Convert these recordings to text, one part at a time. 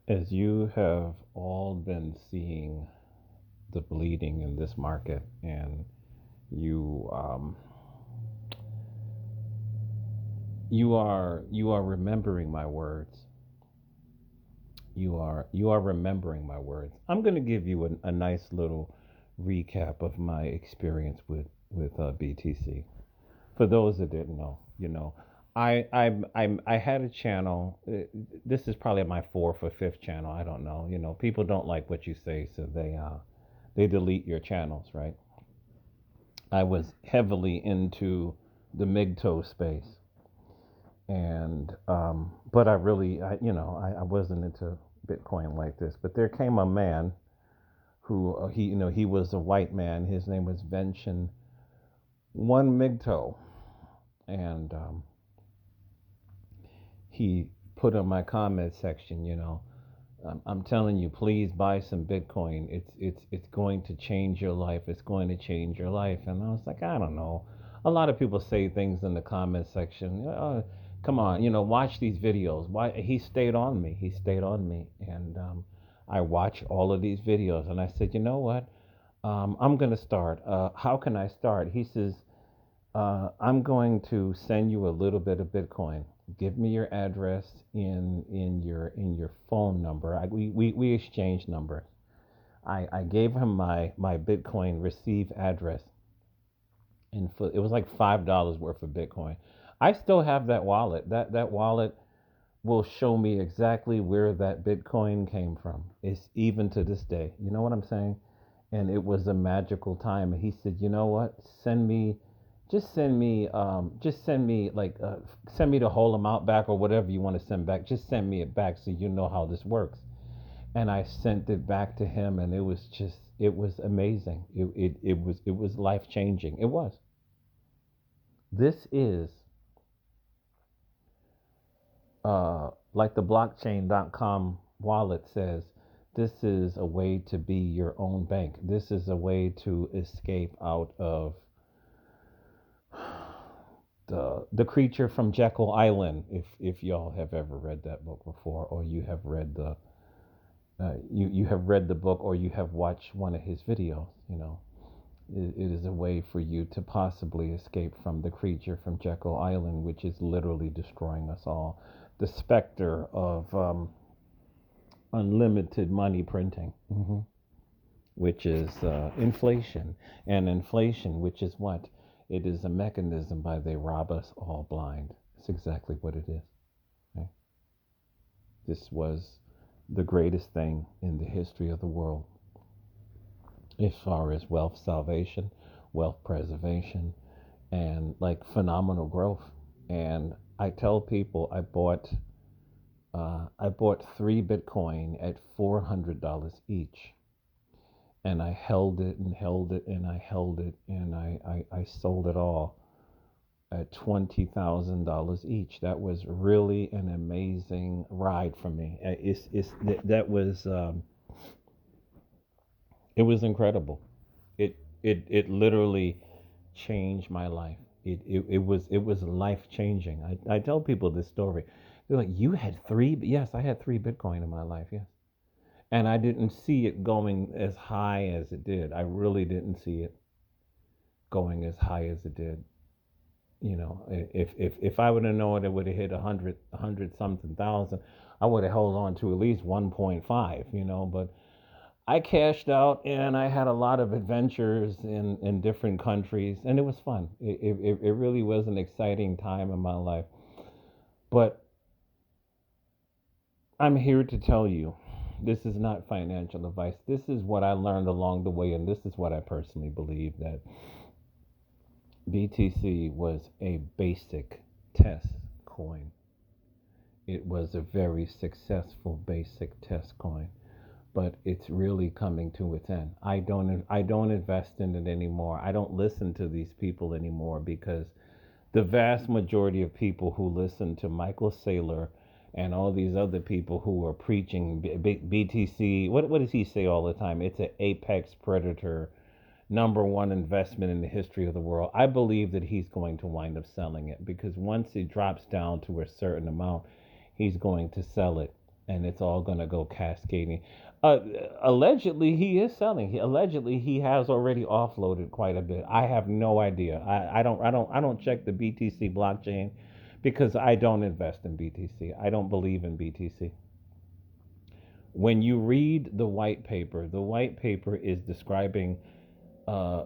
As you have all been seeing the bleeding in this market, and you you are remembering my words. You are remembering my words. I'm going to give you a nice little recap of my experience with BTC. For those that didn't know, I had a channel. This is probably my fourth or fifth channel. I don't know. People don't like what you say, so they delete your channels, right? I was heavily into the MGTOW space, and but I wasn't into Bitcoin like this. But there came a man who he was a white man. His name was Vention One MGTOW, and he put on my comment section, I'm telling you, please buy some Bitcoin. It's going to change your life. It's going to change your life. And I was like, I don't know. A lot of people say things in the comment section. Come on, watch these videos. Why he stayed on me. He stayed on me, and I watched all of these videos, and I said, you know what? I'm gonna start. How can I start? He says, I'm going to send you a little bit of Bitcoin. Give me your address in your phone number. We exchanged numbers. I gave him my Bitcoin receive address, and it was like $5 worth of Bitcoin. I still have that wallet. That wallet will show me exactly where that Bitcoin came from. It's even to this day. You know what I'm saying? And it was a magical time. And he said, you know what? Just send me like send me the whole amount back or whatever you want to send back. Just send me it back so you know how this works. And I sent it back to him, and it was amazing. It was life changing. It was. This is like the blockchain.com wallet says, this is a way to be your own bank. This is a way to escape out of the creature from Jekyll Island. If y'all have ever read that book before, or you have read the book, or you have watched one of his videos, it is a way for you to possibly escape from the creature from Jekyll Island, which is literally destroying us all. The specter of unlimited money printing, which is inflation. And inflation, which is what? It is a mechanism by they rob us all blind. It's exactly what it is. Okay? This was the greatest thing in the history of the world as far as wealth salvation, wealth preservation, and like phenomenal growth. And I tell people I bought 3 Bitcoin at $400 each, and I held it and held it and I held it, and I sold it all at $20,000 each. That was really an amazing ride for me. That was it was incredible. It literally changed my life. It was life changing. I tell people this story. They're like, you had three? Yes, I had 3 Bitcoin in my life. Yes, and I didn't see it going as high as it did. I really didn't see it going as high as it did. If I would have known it would have hit a hundred something thousand, I would have held on to at least 1.5. But I cashed out, and I had a lot of adventures in different countries, and it was fun. It really was an exciting time in my life. But I'm here to tell you, this is not financial advice. This is what I learned along the way, and this is what I personally believe, that BTC was a basic test coin. It was a very successful basic test coin, but it's really coming to its end. I don't invest in it anymore. I don't listen to these people anymore, because the vast majority of people who listen to Michael Saylor and all these other people who are preaching BTC, what does he say all the time? It's an apex predator, number one investment in the history of the world. I believe that he's going to wind up selling it, because once it drops down to a certain amount, he's going to sell it. and it's all going to go cascading. Uh, Allegedly, he is selling. Allegedly, he has already offloaded quite a bit. I have no idea. I don't check the BTC blockchain because I don't invest in BTC. I don't believe in BTC. When you read the white paper is describing. Uh,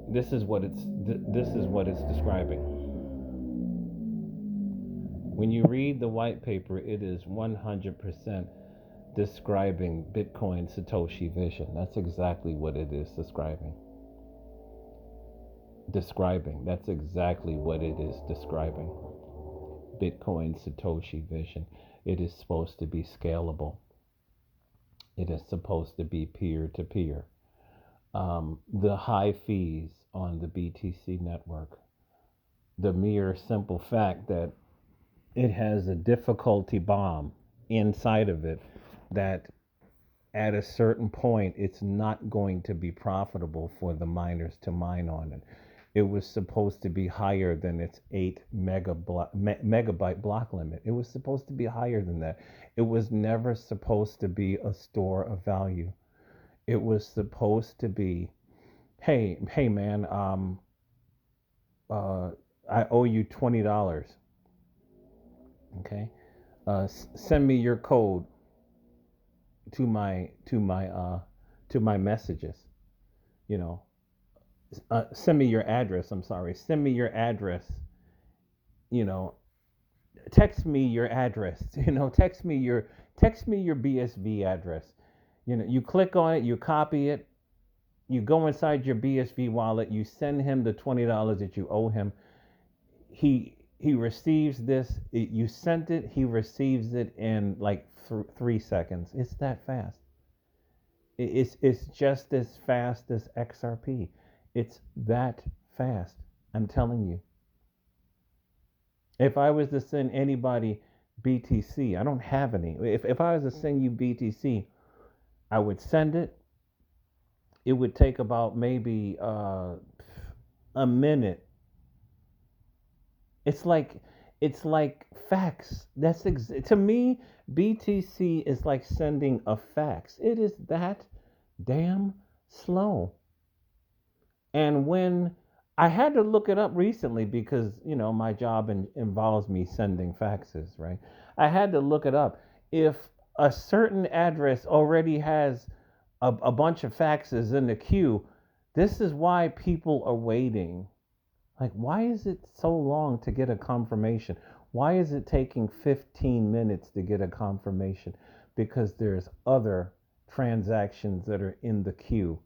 this is what it's describing. When you read the white paper, it is 100% describing Bitcoin Satoshi vision. That's exactly what it is describing. That's exactly what it is describing. Bitcoin Satoshi vision. It is supposed to be scalable. It is supposed to be peer to peer. The high fees on the BTC network, the mere simple fact that it has a difficulty bomb inside of it, that at a certain point it's not going to be profitable for the miners to mine on it. It was supposed to be higher than its 8 megabyte block limit. It was supposed to be higher than that. It was never supposed to be a store of value. It was supposed to be, hey man, uh, I owe you $20. Okay, send me your code to my messages. You know, send me your address. I'm sorry, send me your address. You know, text me your address. Text me your BSV address. You click on it, you copy it, you go inside your BSV wallet, you send him the $20 that you owe him. He receives this. You sent it. He receives it in like 3 seconds. It's that fast. It's just as fast as XRP. It's that fast. I'm telling you. If I was to send anybody BTC, I don't have any. If I was to send you BTC, I would send it. It would take about maybe a minute. It's like it's like fax. To me, BTC is like sending a fax. It is that damn slow. And when I had to look it up recently because, my job involves me sending faxes, right? I had to look it up. If a certain address already has a bunch of faxes in the queue, this is why people are waiting. Like, why is it so long to get a confirmation? Why is it taking 15 minutes to get a confirmation? Because there's other transactions that are in the queue.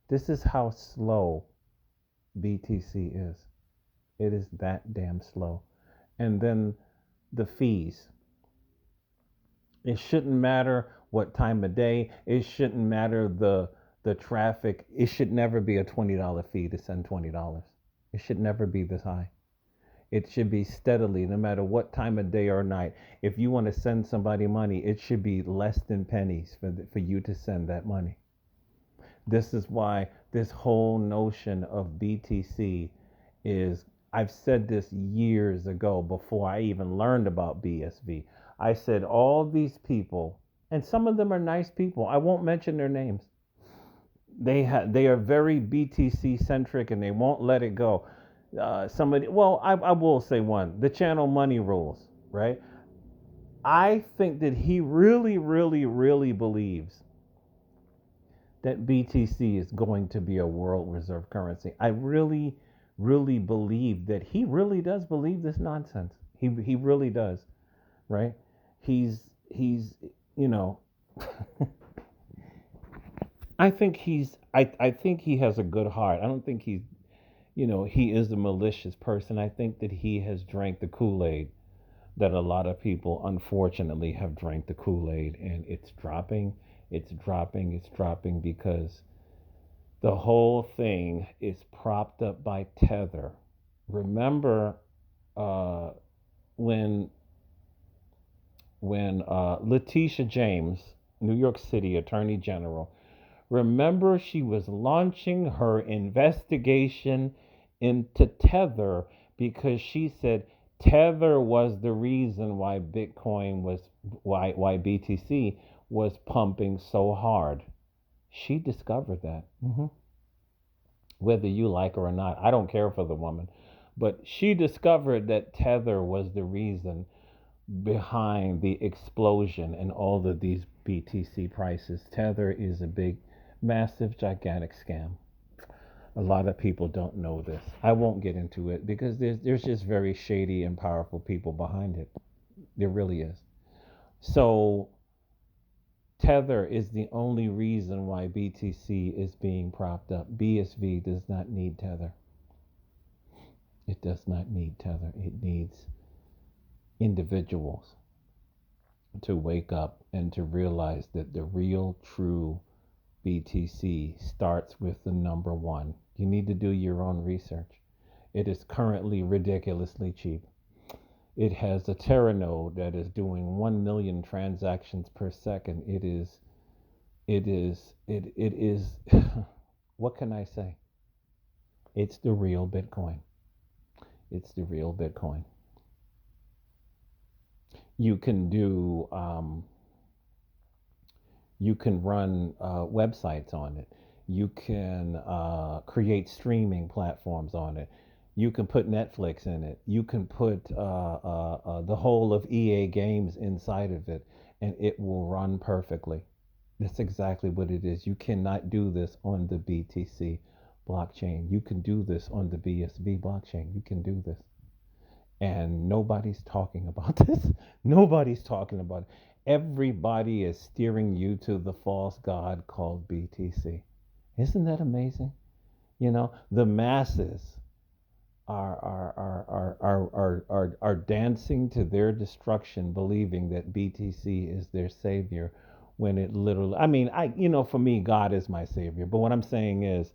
This is how slow BTC is. It is that damn slow. And then the fees. It shouldn't matter what time of day. It shouldn't matter the traffic. It should never be a $20 fee to send $20. It should never be this high. It should be steadily, no matter what time of day or night. If you want to send somebody money, it should be less than pennies for you to send that money. This is why this whole notion of BTC is, I've said this years ago before I even learned about BSV. I said all these people, and some of them are nice people, I won't mention their names. They are very BTC centric and they won't let it go. I will say one, the channel money rules, right? I think that he really, really, really believes that BTC is going to be a world reserve currency. I really, really believe that he really does believe this nonsense. He really does, right? He's you know I think he has a good heart. I don't think he is a malicious person. I think that he has drank the Kool-Aid that a lot of people unfortunately have drank the Kool-Aid, and it's dropping because the whole thing is propped up by Tether. Remember uh, when Letitia James, New York City Attorney General, remember she was launching her investigation into Tether because she said Tether was the reason why Bitcoin was why BTC was pumping so hard. She discovered that. Whether you like her or not, I don't care for the woman, but she discovered that Tether was the reason behind the explosion in all of these BTC prices. Tether is a big, massive, gigantic scam. A lot of people don't know this. I won't get into it because there's just very shady and powerful people behind it. There really is. So Tether is the only reason why BTC is being propped up. BSV does not need Tether. It does not need Tether. It needs individuals to wake up and to realize that the real, true BTC starts with the number one. You need to do your own research. It is currently ridiculously cheap. It has a Terra node that is doing 1 million transactions per second. It is, what can I say? It's the real Bitcoin. It's the real Bitcoin. You can do, you can run websites on it. You can create streaming platforms on it. You can put Netflix in it. You can put the whole of EA games inside of it, and it will run perfectly. That's exactly what it is. You cannot do this on the BTC blockchain. You can do this on the BSV blockchain. You can do this. And nobody's talking about this. Nobody's talking about it. Everybody is steering you to the false god called BTC. Isn't that amazing? The masses are dancing to their destruction, believing that BTC is their savior, when it literally, I mean, for me, God is my savior. But what I'm saying is,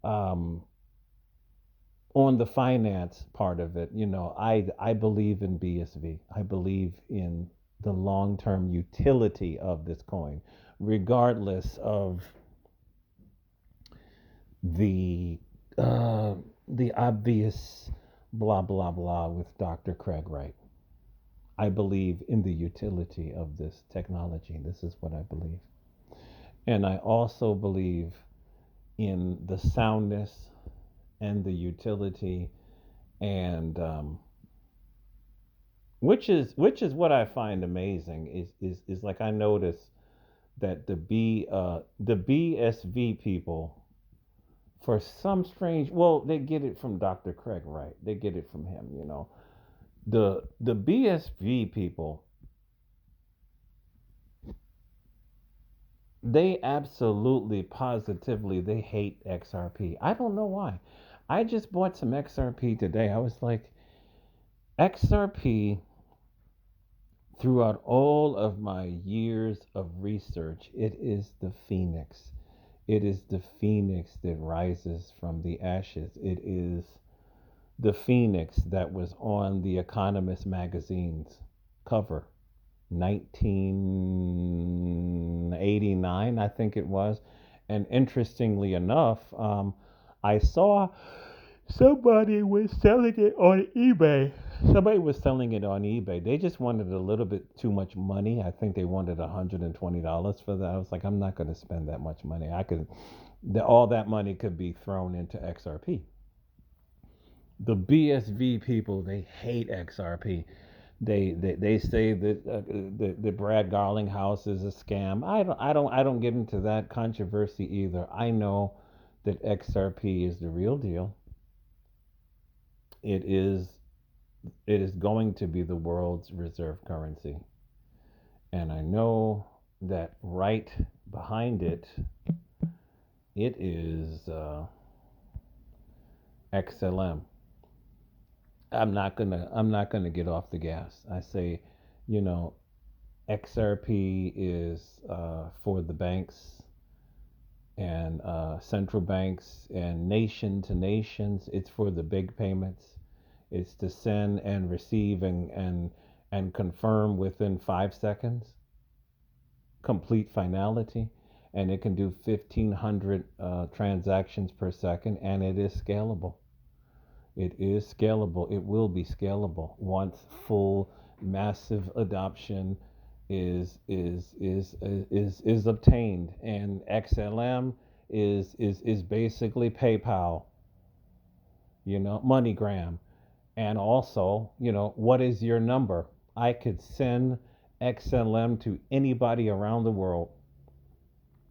um, on the finance part of it, I believe in BSV. I believe in the long term utility of this coin, regardless of the uh, the obvious blah blah blah with Dr. Craig Wright. I believe in the utility of this technology. This is what I believe, and I also believe in the soundness and the utility, and which is what I find amazing is like, I notice that the BSV people, for some strange, well, they get it from Dr. Craig Wright. They get it from him. The BSV people, they absolutely positively they hate XRP. I don't know why. I just bought some XRP today. I was like, XRP, throughout all of my years of research, it is the phoenix. It is the phoenix that rises from the ashes. It is the phoenix that was on the Economist magazine's cover, 1989, I think it was. And interestingly enough, I saw somebody was selling it on eBay. Somebody was selling it on eBay. They just wanted a little bit too much money. I think they wanted $120 for that. I was like, I'm not going to spend that much money. All that money could be thrown into XRP. The BSV people, they hate XRP. They say that the Brad Garling house is a scam. I don't get into that controversy either. I know that XRP is the real deal. It is it is going to be the world's reserve currency. And I know that right behind it, it is XLM. I'm not gonna get off the gas. I say, you know, XRP is for the banks and central banks and nation to nations. It's for the big payments. It's to send and receive and confirm within 5 seconds, complete finality, and it can do 1,500 transactions per second, and it is scalable. It is scalable. It will be scalable once full massive adoption is obtained. And XLM is basically PayPal, MoneyGram. And also, what is your number? I could send XLM to anybody around the world.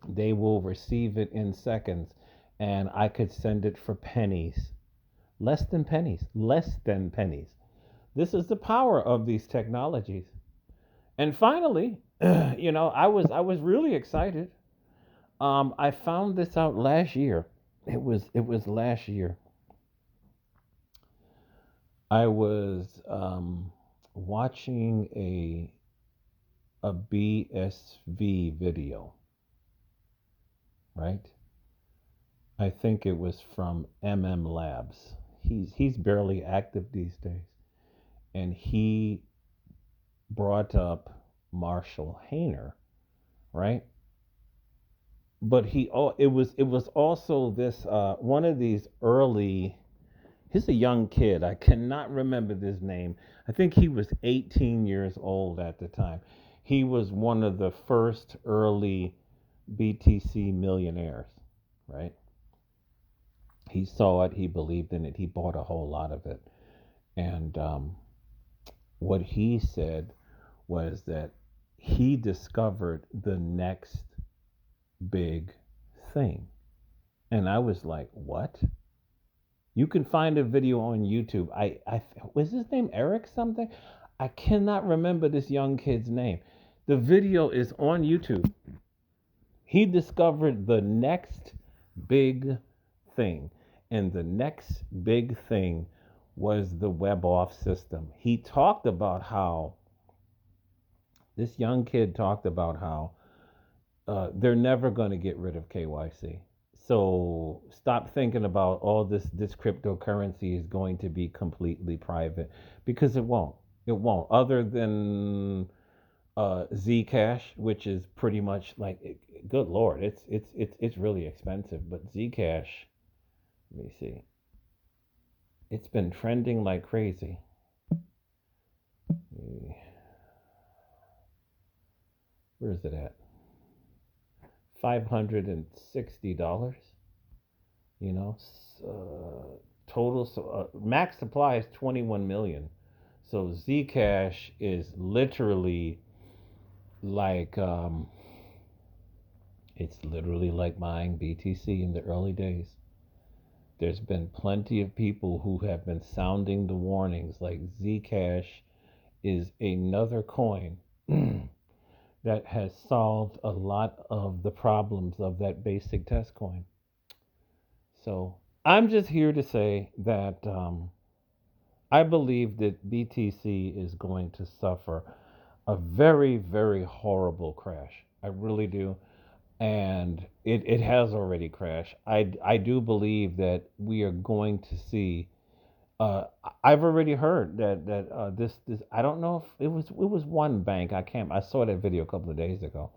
They will receive it in seconds, and I could send it for pennies. Less than pennies. Less than pennies. This is the power of these technologies. And finally, I was really excited. I found this out last year. It was last year. I was watching a BSV video, right? I think it was from Labs. He's barely active these days, and he brought up Marshall Hayner, right? But it was also this one of these early. He's a young kid. I cannot remember his name. I think he was 18 years old at the time. He was one of the first early BTC millionaires, right? He saw it, he believed in it, he bought a whole lot of it. And what he said was that he discovered the next big thing. And I was like, what? You can find a video on YouTube. I was his name Eric something? I cannot remember this young kid's name. The video is on YouTube. He discovered the next big thing. And the next big thing was the web auth system. He talked about how this young kid talked about how they're never going to get rid of KYC. So stop thinking about all this cryptocurrency is going to be completely private, because it won't. It won't. Other than ZCash, which is pretty much like, good lord, it's really expensive. But ZCash, let me see, it's been trending like crazy. Where is it at? $560. You know, total. So max supply is 21 million. So Zcash is literally like it's literally like buying BTC in the early days. There's been plenty of people who have been sounding the warnings, like Zcash is another coin that has solved a lot of the problems of that basic test coin. So I'm just here to say that I believe that BTC is going to suffer a very, very horrible crash. I really do. And it has already crashed. I do believe that we are going to see. Uh, I've already heard that this I don't know if it was one bank. I saw that video a couple of days ago.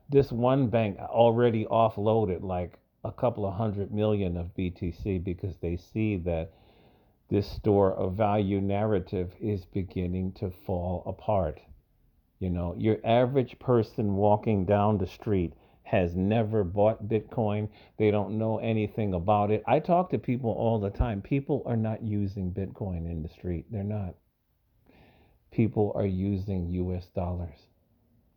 This one bank already offloaded like a couple of 100 million of BTC because they see that this store of value narrative is beginning to fall apart. Your average person walking down the street has never bought Bitcoin. They don't know anything about it. I talk to people all the time. People are not using Bitcoin in the street. They're not. People are using US dollars,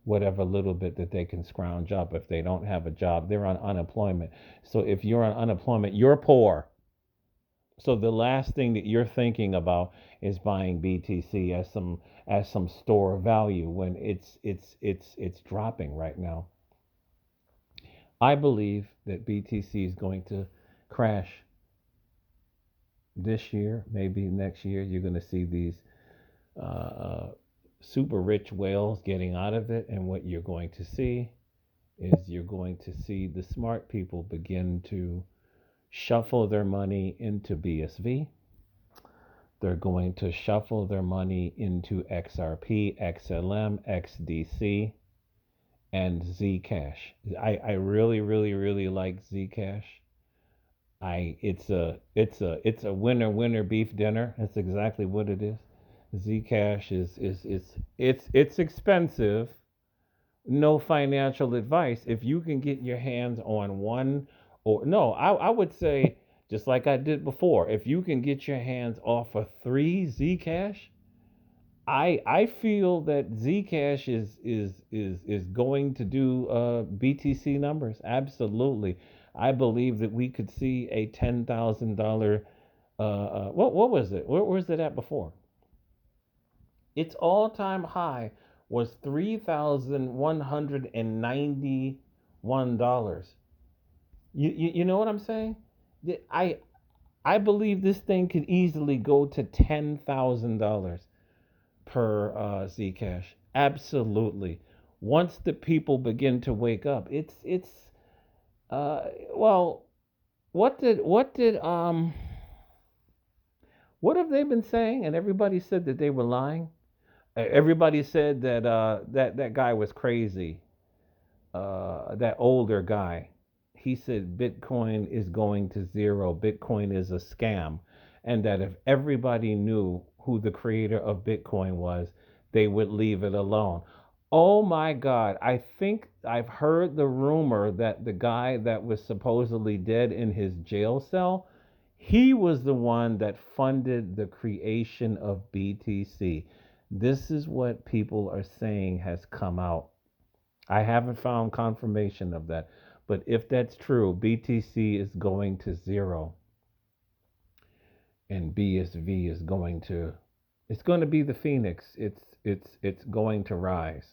whatever little bit that they can scrounge up. If they don't have a job, they're on unemployment. So if you're on unemployment, you're poor. So the last thing that you're thinking about is buying BTC as some store of value when it's dropping right now. I believe that BTC is going to crash this year, maybe next year. You're going to see these uh, super rich whales getting out of it, and what you're going to see is you're going to see the smart people begin to shuffle their money into BSV. They're going to shuffle their money into XRP, XLM, XDC, and Zcash. I really, really, really like Zcash. It's a winner beef dinner. That's exactly what it is. Zcash it's expensive. No financial advice. If you can get your hands on one, or no, I would say, just like I did before, if you can get your hands off of three Zcash, I feel that Zcash is going to do BTC numbers. Absolutely. I believe that we could see a $10,000. What was it? Where was it at before? Its all-time high was $3,191. You know what I'm saying? I believe this thing could easily go to $10,000 per Zcash. Absolutely. Once the people begin to wake up, it's uh well, what have they been saying? And everybody said that they were lying. Everybody said that that guy was crazy. That older guy, he said Bitcoin is going to zero. Bitcoin is a scam, and that if everybody knew who the creator of Bitcoin was, they would leave it alone. Oh my God! I think I've heard the rumor that the guy that was supposedly dead in his jail cell, he was the one that funded the creation of BTC. This is what people are saying has come out. I haven't found confirmation of that. But if that's true, BTC is going to zero and BSV is going to, it's going to be the Phoenix. It's going to rise.